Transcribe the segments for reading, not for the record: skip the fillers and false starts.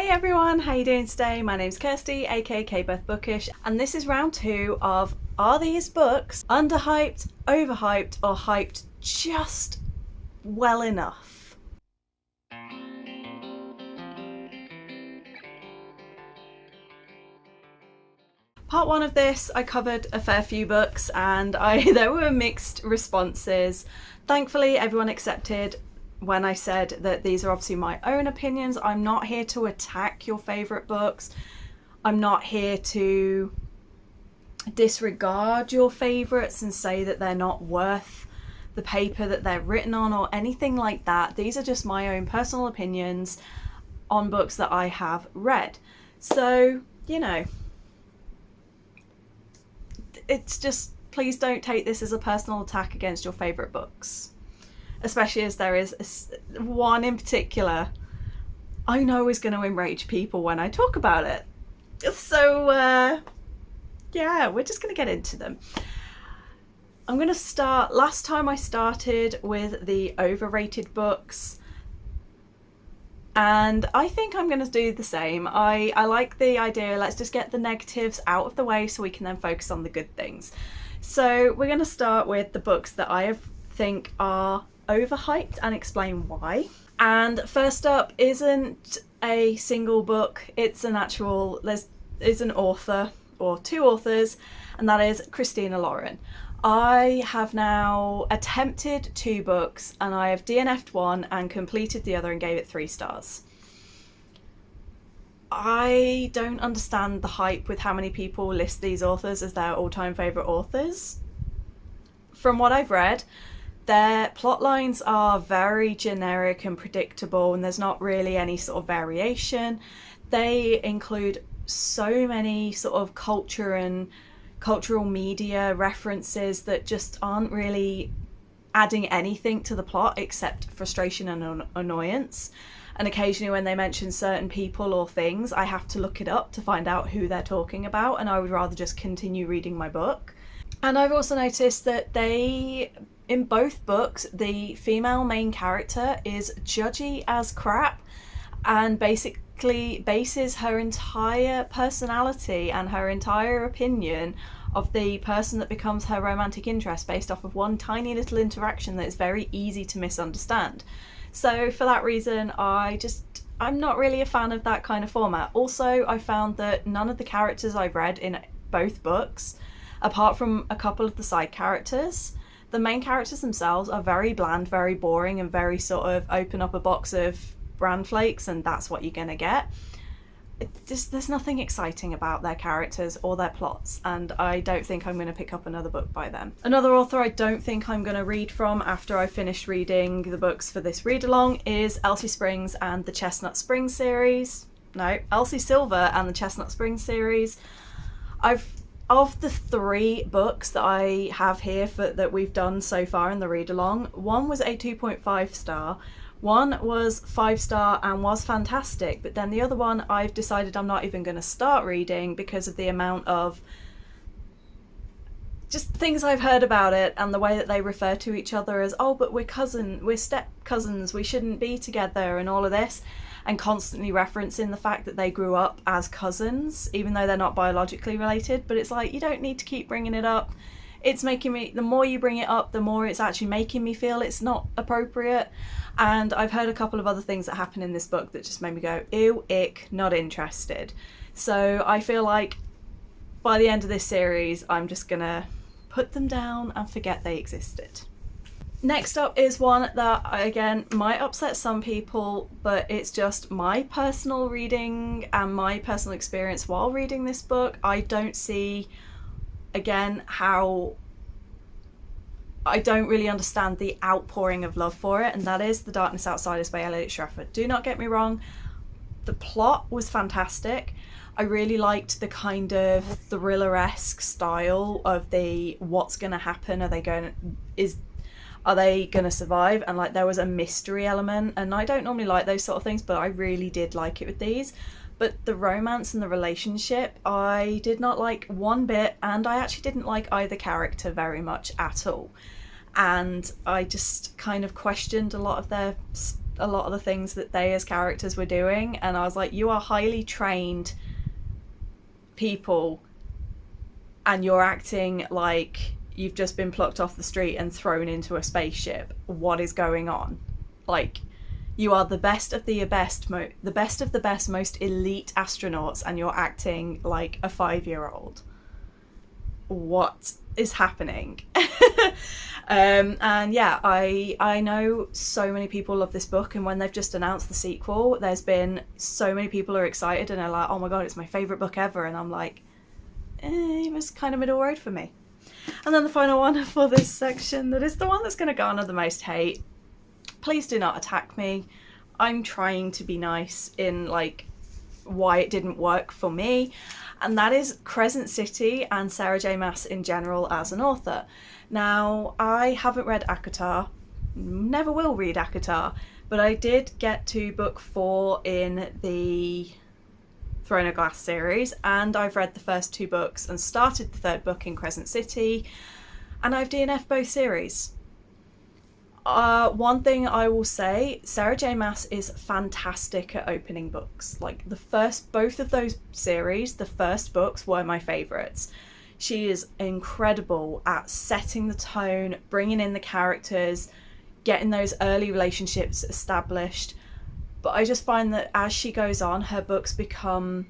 Hey everyone, how you doing today? My name's Kirsty, aka Beth Bookish, and this is round 2 of Are These Books Underhyped, Overhyped, or Hyped Just Well Enough? Part 1 of this, I covered a fair few books and there were mixed responses. Thankfully, everyone accepted when I said that these are obviously my own opinions. I'm not here to attack your favourite books. I'm not here to disregard your favourites and say that they're not worth the paper that they're written on or anything like that. These are just my own personal opinions on books that I have read. So, it's just, please don't take this as a personal attack against your favourite books. Especially as there is one in particular I know is going to enrage people when I talk about it. So, yeah, we're just going to get into them. I'm going to start, last time I started with the overrated books, and I think I'm going to do the same. I like the idea, let's just get the negatives out of the way so we can then focus on the good things. So we're going to start with the books that I think are overhyped and explain why. And first up isn't a single book, it's an actual, there's an author or two authors, and that is Christina Lauren. I have now attempted 2 books and I have DNF'd one and completed the other and gave it 3 stars. I don't understand the hype with how many people list these authors as their all-time favourite authors. From what I've read, their plot lines are very generic and predictable, and there's not really any sort of variation. They include so many sort of culture and cultural media references that just aren't really adding anything to the plot except frustration and annoyance. And occasionally when they mention certain people or things, I have to look it up to find out who they're talking about, and I would rather just continue reading my book. And I've also noticed that in both books, the female main character is judgy as crap and basically bases her entire personality and her entire opinion of the person that becomes her romantic interest based off of one tiny little interaction that is very easy to misunderstand. So for that reason, I'm not really a fan of that kind of format. Also, I found that none of the characters I've read in both books, apart from a couple of the side characters, the main characters themselves are very bland, very boring, and very sort of open up a box of bran flakes and that's what you're gonna get. There's nothing exciting about their characters or their plots, and I don't think I'm going to pick up another book by them. Another author I don't think I'm going to read from after I've finished reading the books for this read along is Elsie Springs and the Chestnut Springs series. No, Elsie Silver and the Chestnut Springs series. Of the 3 books that I have here that we've done so far in the read along, one was a 2.5 star, one was 5 star and was fantastic, but then the other one I've decided I'm not even going to start reading because of the amount of just things I've heard about it and the way that they refer to each other as, oh, but we're step cousins, we shouldn't be together, and all of this, and constantly referencing the fact that they grew up as cousins even though they're not biologically related. But it's like, you don't need to keep bringing it up. It's making me, the more you bring it up, the more it's actually making me feel it's not appropriate. And I've heard a couple of other things that happen in this book that just made me go, ew, ick, not interested. So I feel like by the end of this series, I'm just gonna put them down and forget they existed. Next up is one that, again, might upset some people, but it's just my personal reading and my personal experience while reading this book. I don't see, again, how I don't really understand the outpouring of love for it, and that is The Darkness Outsiders by Elliot Schrafford. Do not get me wrong, the plot was fantastic. I really liked the kind of thriller-esque style of the what's gonna happen, are they gonna survive, and like there was a mystery element, and I don't normally like those sort of things, but I really did like it with these. But the romance and the relationship I did not like one bit, and I actually didn't like either character very much at all. And I just kind of questioned a lot of their a lot of the things that they as characters were doing, and I was like, you are highly trained people and you're acting like you've just been plucked off the street and thrown into a spaceship. What is going on? Like, you are the best of the best, the best of the best, most elite astronauts, and you're acting like a 5-year-old. What is happening? And yeah, I know so many people love this book, and when they've just announced the sequel, there's been so many people are excited and are like, oh my god, it's my favourite book ever, and I'm like, it was kind of middle road for me. And then the final one for this section, that is the one that's going to garner the most hate. Please do not attack me. I'm trying to be nice in like why it didn't work for me, and that is Crescent City and Sarah J Maas in general as an author. Now, I haven't read ACOTAR, never will read ACOTAR, but I did get to book 4 in the Throne of Glass series, and I've read the first 2 books and started the 3rd book in Crescent City, and I've DNF'd both series. One thing I will say, Sarah J Maas is fantastic at opening books. Like both of those series, the first books were my favourites. She is incredible at setting the tone, bringing in the characters, getting those early relationships established. But I just find that as she goes on, her books become...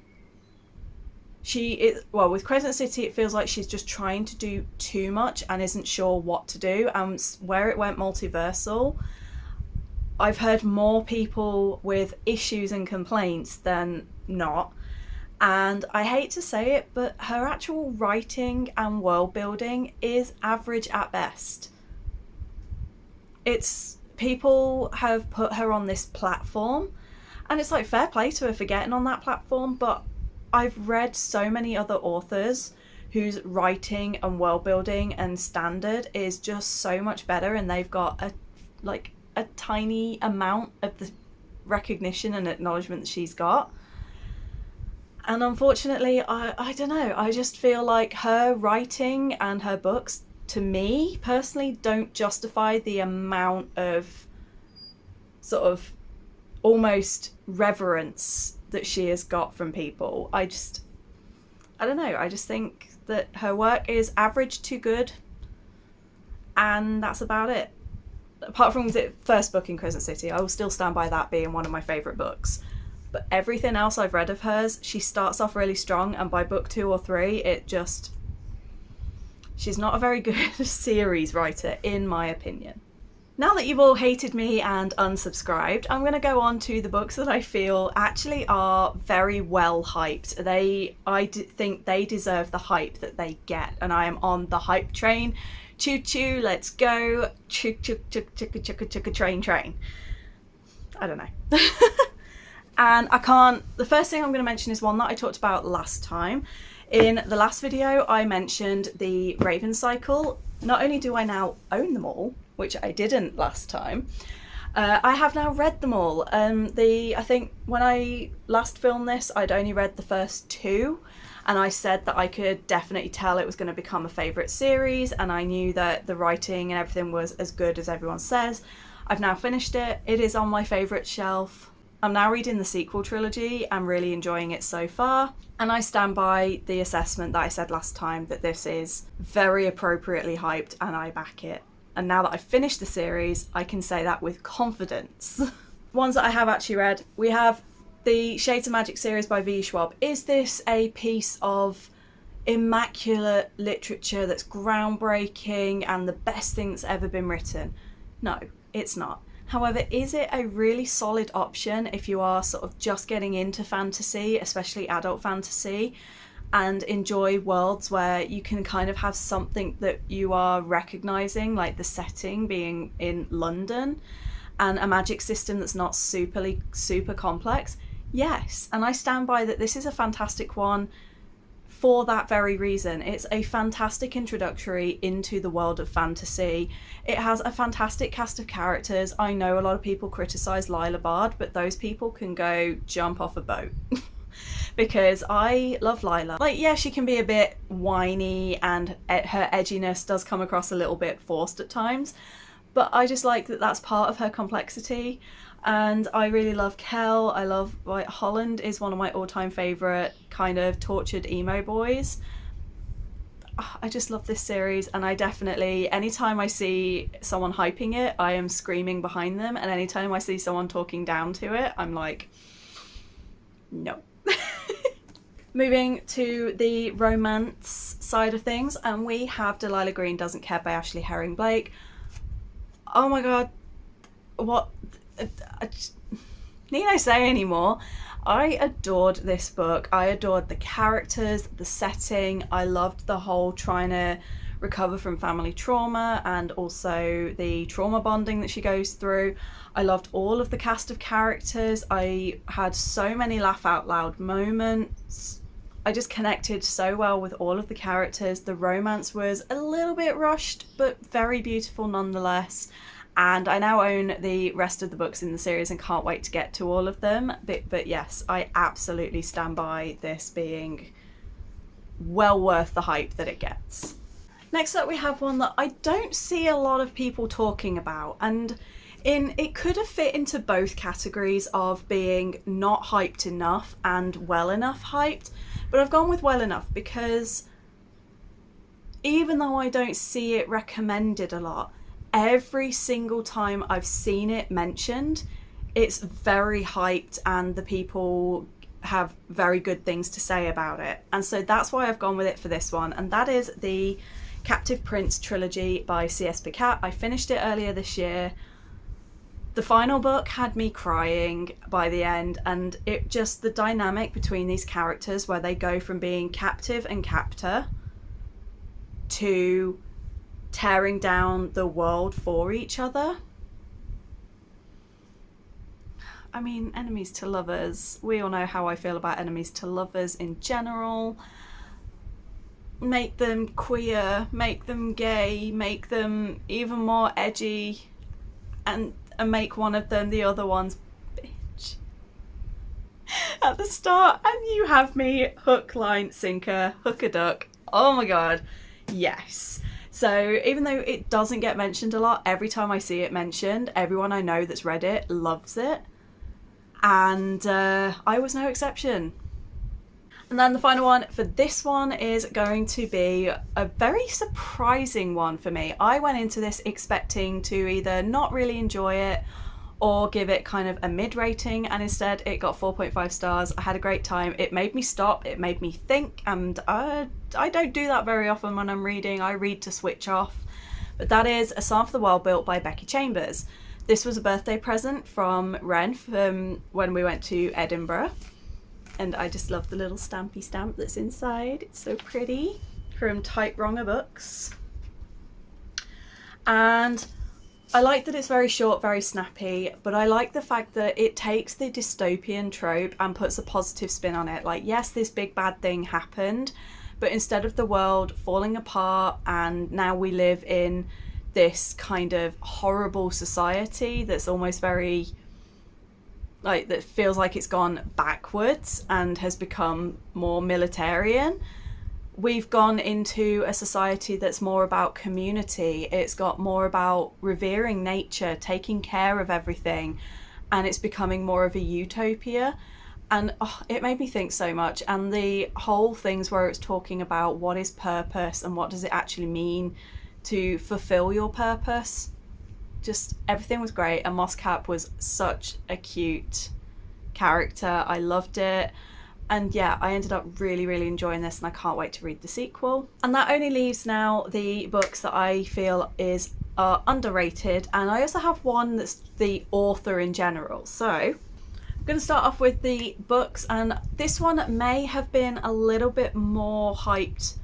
with Crescent City, it feels like she's just trying to do too much and isn't sure what to do. And where it went multiversal, I've heard more people with issues and complaints than not. And I hate to say it, but her actual writing and world building is average at best. People have put her on this platform, and it's like, fair play to her for getting on that platform, but I've read so many other authors whose writing and world building and standard is just so much better, and they've got a tiny amount of the recognition and acknowledgement that she's got. And unfortunately, I don't know, I just feel like her writing and her books, to me personally, don't justify the amount of sort of almost reverence that she has got from people. I don't know, I just think that her work is average to good, and that's about it. Apart from the first book in Crescent City, I will still stand by that being one of my favourite books. But everything else I've read of hers, she starts off really strong, and by book 2 or 3, she's not a very good series writer, in my opinion. Now that you've all hated me and unsubscribed, I'm going to go on to the books that I feel actually are very well hyped. I think they deserve the hype that they get, and I am on the hype train. Choo choo, let's go. Choo choo choo choo choo choo choo train. I don't know. And the first thing I'm going to mention is one that I talked about last time. In the last video, I mentioned the Raven Cycle. Not only do I now own them all, which I didn't last time, I have now read them all. I think when I last filmed this, I'd only read the first 2, and I said that I could definitely tell it was going to become a favourite series, and I knew that the writing and everything was as good as everyone says. I've now finished it. It is on my favourite shelf. I'm now reading the sequel trilogy. I'm really enjoying it so far, and I stand by the assessment that I said last time, that this is very appropriately hyped, and I back it. And now that I've finished the series, I can say that with confidence. Ones that I have actually read, we have the Shades of Magic series by V. Schwab. Is this a piece of immaculate literature that's groundbreaking and the best thing that's ever been written? No, it's not. However, is it a really solid option if you are sort of just getting into fantasy, especially adult fantasy, and enjoy worlds where you can kind of have something that you are recognising, like the setting being in London, and a magic system that's not super complex? Yes, and I stand by that this is a fantastic one for that very reason. It's a fantastic introductory into the world of fantasy. It has a fantastic cast of characters. I know a lot of people criticise Lila Bard, but those people can go jump off a boat. Because I love Lila. Like, yeah, she can be a bit whiny, and her edginess does come across a little bit forced at times, but I just like that that's part of her complexity. And I really love Kel. I love, like, Holland is one of my all-time favorite kind of tortured emo boys. I just love this series, and I definitely, anytime I see someone hyping it, I am screaming behind them, and anytime I see someone talking down to it, I'm like, no. Moving to the romance side of things, and we have Delilah Green Doesn't Care by Ashley Herring Blake. Oh my god, what? Need I say anymore? I adored this book. I adored the characters, the setting. I loved the whole trying to recover from family trauma and also the trauma bonding that she goes through. I loved all of the cast of characters. I had so many laugh out loud moments. I just connected so well with all of the characters. The romance was a little bit rushed, but very beautiful nonetheless. And I now own the rest of the books in the series and can't wait to get to all of them. But yes, I absolutely stand by this being well worth the hype that it gets. Next up, we have one that I don't see a lot of people talking about, and it could have fit into both categories of being not hyped enough and well enough hyped, but I've gone with well enough because even though I don't see it recommended a lot, every single time I've seen it mentioned, it's very hyped and the people have very good things to say about it. And so that's why I've gone with it for this one, and that is the Captive Prince trilogy by C.S. Picat. I finished it earlier this year. The final book had me crying by the end, and it just, the dynamic between these characters where they go from being captive and captor to tearing down the world for each other. I mean, enemies to lovers. We all know how I feel about enemies to lovers in general. Make them queer, make them gay, make them even more edgy, and make one of them the other one's bitch at the start, and you have me hook, line, sinker, hook a duck. Oh my god, yes. So even though it doesn't get mentioned a lot, every time I see it mentioned, everyone I know that's read it loves it, and I was no exception. And then the final one for this one is going to be a very surprising one for me. I went into this expecting to either not really enjoy it or give it kind of a mid rating, and instead it got 4.5 stars. I had a great time. It made me stop, it made me think, and I don't do that very often when I'm reading. I read to switch off. But that is A Psalm for the World Built by Becky Chambers. This was a birthday present from Ren from when we went to Edinburgh. And I just love the little stampy stamp that's inside. It's so pretty. From Type Wronger Books. And I like that it's very short, very snappy, but I like the fact that it takes the dystopian trope and puts a positive spin on it. Like, yes, this big bad thing happened, but instead of the world falling apart and now we live in this kind of horrible society that's almost very, like, that feels like it's gone backwards and has become more militarian. We've gone into a society that's more about community. It's got more about revering nature, taking care of everything, and it's becoming more of a utopia. And it made me think so much. And the whole things where it's talking about what is purpose and what does it actually mean to fulfill your purpose. Just everything was great, and Moscap was such a cute character. I loved it, and yeah, I ended up really enjoying this, and I can't wait to read the sequel. And that only leaves now the books that I feel are underrated, and I also have one that's the author in general. So I'm going to start off with the books, and this one may have been a little bit more hyped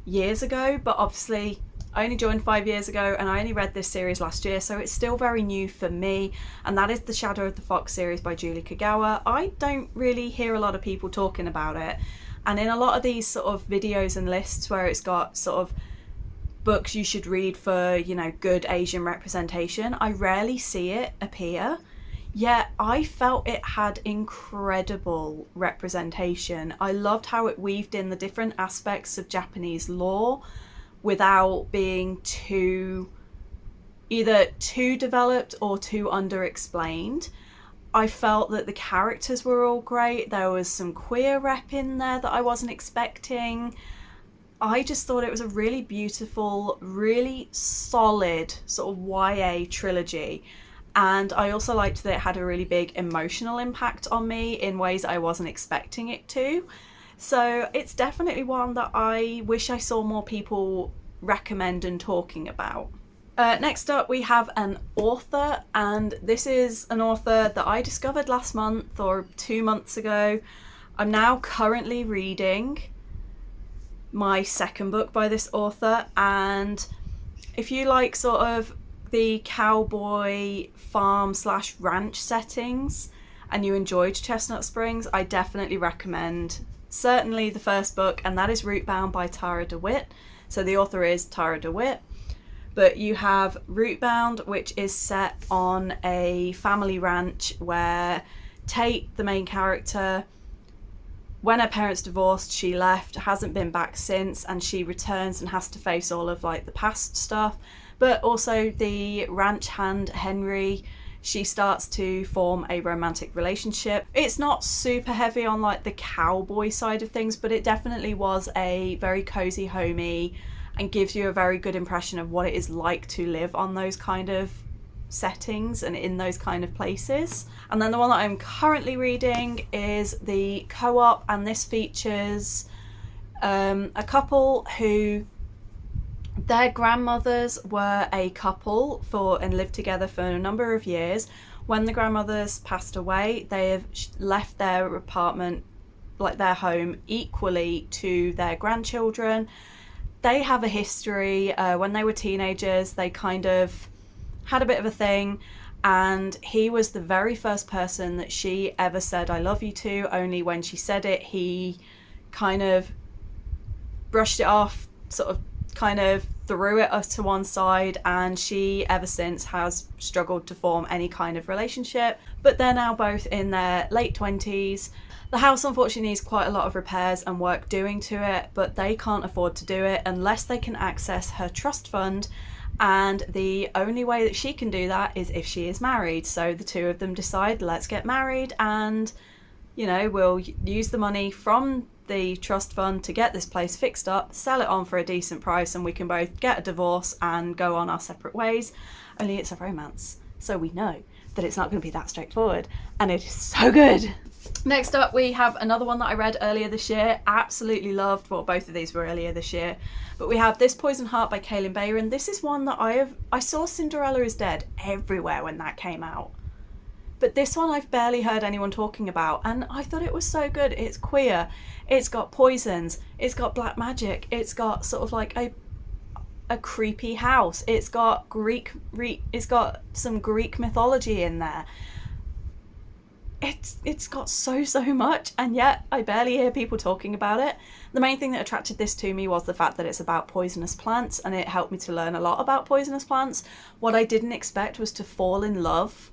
years ago, but obviously I only joined 5 years ago and I only read this series last year, so it's still very new for me, and that is the Shadow of the Fox series by Julie Kagawa. I don't really hear a lot of people talking about it, and in a lot of these sort of videos and lists where it's got sort of books you should read for, you know, good Asian representation, I rarely see it appear. Yet I felt it had incredible representation. I loved how it weaved in the different aspects of Japanese law without being either too developed or too underexplained. I felt that the characters were all great. There was some queer rep in there that I wasn't expecting. I just thought it was a really beautiful, really solid sort of YA trilogy. And I also liked that it had a really big emotional impact on me in ways I wasn't expecting it to. So it's definitely one that I wish I saw more people recommend and talking about. Next up, we have an author, and this is an author that I discovered last month or 2 months ago. I'm now currently reading my second book by this author, and if you like sort of the cowboy farm / ranch settings and you enjoyed Chestnut Springs, I definitely recommend certainly the first book, and that is Rootbound by Tara DeWitt. So the author is Tara DeWitt. But you have Rootbound, which is set on a family ranch where Tate, the main character, when her parents divorced, she left, hasn't been back since, and she returns and has to face all of like the past stuff. But also the ranch hand, Henry, she starts to form a romantic relationship. It's not super heavy on like the cowboy side of things, but it definitely was a very cozy, homey, and gives you a very good impression of what it is like to live on those kind of settings and in those kind of places. And then the one that I'm currently reading is the co-op, and this features a couple who, their grandmothers were a couple and lived together for a number of years. When the grandmothers passed away, they have left their apartment, like their home, equally to their grandchildren. They have a history. When they were teenagers, they kind of had a bit of a thing, and he was the very first person that she ever said I love you to. Only when she said it, he kind of brushed it off, sort of kind of threw it to one side, and she ever since has struggled to form any kind of relationship. But they're now both in their late 20s. The house unfortunately needs quite a lot of repairs and work doing to it, but they can't afford to do it unless they can access her trust fund, and the only way that she can do that is if she is married. So the two of them decide, let's get married, and we'll use the money from the trust fund to get this place fixed up, sell it on for a decent price, and we can both get a divorce and go on our separate ways. Only it's a romance, so we know that it's not going to be that straightforward, and it is so good. Next up, we have another one that I read earlier this year. Absolutely loved. Well, both of these were earlier this year. But we have This Poison Heart by Kaylin Bayron. This is one that I saw Cinderella is Dead everywhere when that came out. But this one I've barely heard anyone talking about, and I thought it was so good. It's queer. It's got poisons. It's got black magic. It's got sort of like a creepy house. It's got it's got some Greek mythology in there. It's got so much, and yet I barely hear people talking about it. The main thing that attracted this to me was the fact that it's about poisonous plants, and it helped me to learn a lot about poisonous plants. What I didn't expect was to fall in love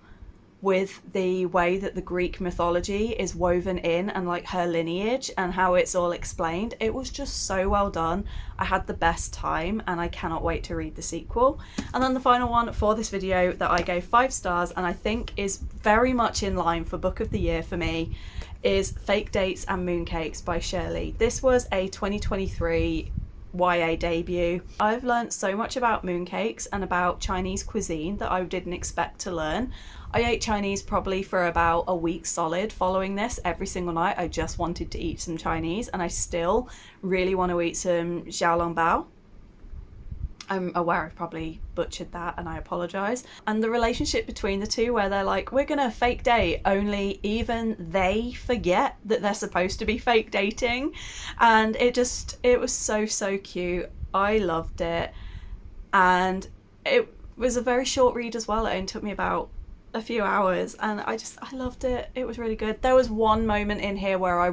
with the way that the Greek mythology is woven in, and like her lineage and how it's all explained. It was just so well done. I had the best time, and I cannot wait to read the sequel. And then the final one for this video that I gave 5 stars, and I think is very much in line for book of the year for me, is Fake Dates and Mooncakes by Shirley. This was a 2023 YA debut. I've learned so much about mooncakes and about Chinese cuisine that I didn't expect to learn. I ate Chinese probably for about a week solid following this. Every single night I just wanted to eat some Chinese, and I still really want to eat some xiaolongbao. I'm aware I've probably butchered that, and I apologise. And the relationship between the two, where they're like, we're gonna fake date, only even they forget that they're supposed to be fake dating. And it was so cute. I loved it. And it was a very short read as well. It only took me about a few hours, and I loved it. It was really good. There was one moment in here where I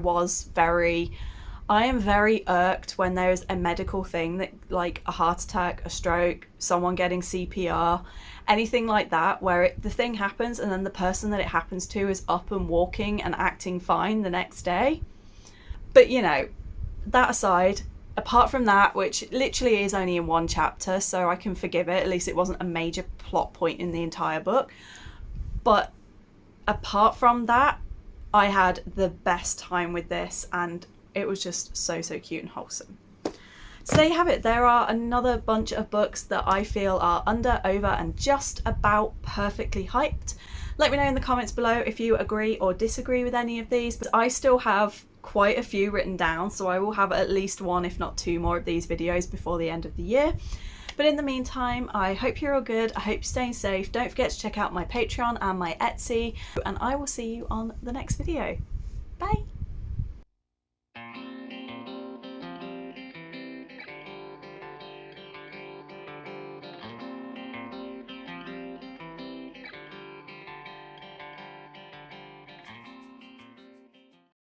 am very irked when there's a medical thing that, like a heart attack, a stroke, someone getting CPR, anything like that, where the thing happens and then the person that it happens to is up and walking and acting fine the next day. But that aside, apart from that, which literally is only in one chapter, so I can forgive it. At least it wasn't a major plot point in the entire book. But apart from that, I had the best time with this, and it was just so cute and wholesome. So there you have it. There are another bunch of books that I feel are under, over, and just about perfectly hyped. Let me know in the comments below if you agree or disagree with any of these, but I still have quite a few written down, so I will have at least one, if not two more of these videos before the end of the year. But in the meantime, I hope you're all good. I hope you're staying safe. Don't forget to check out my Patreon and my Etsy, and I will see you on the next video. Bye!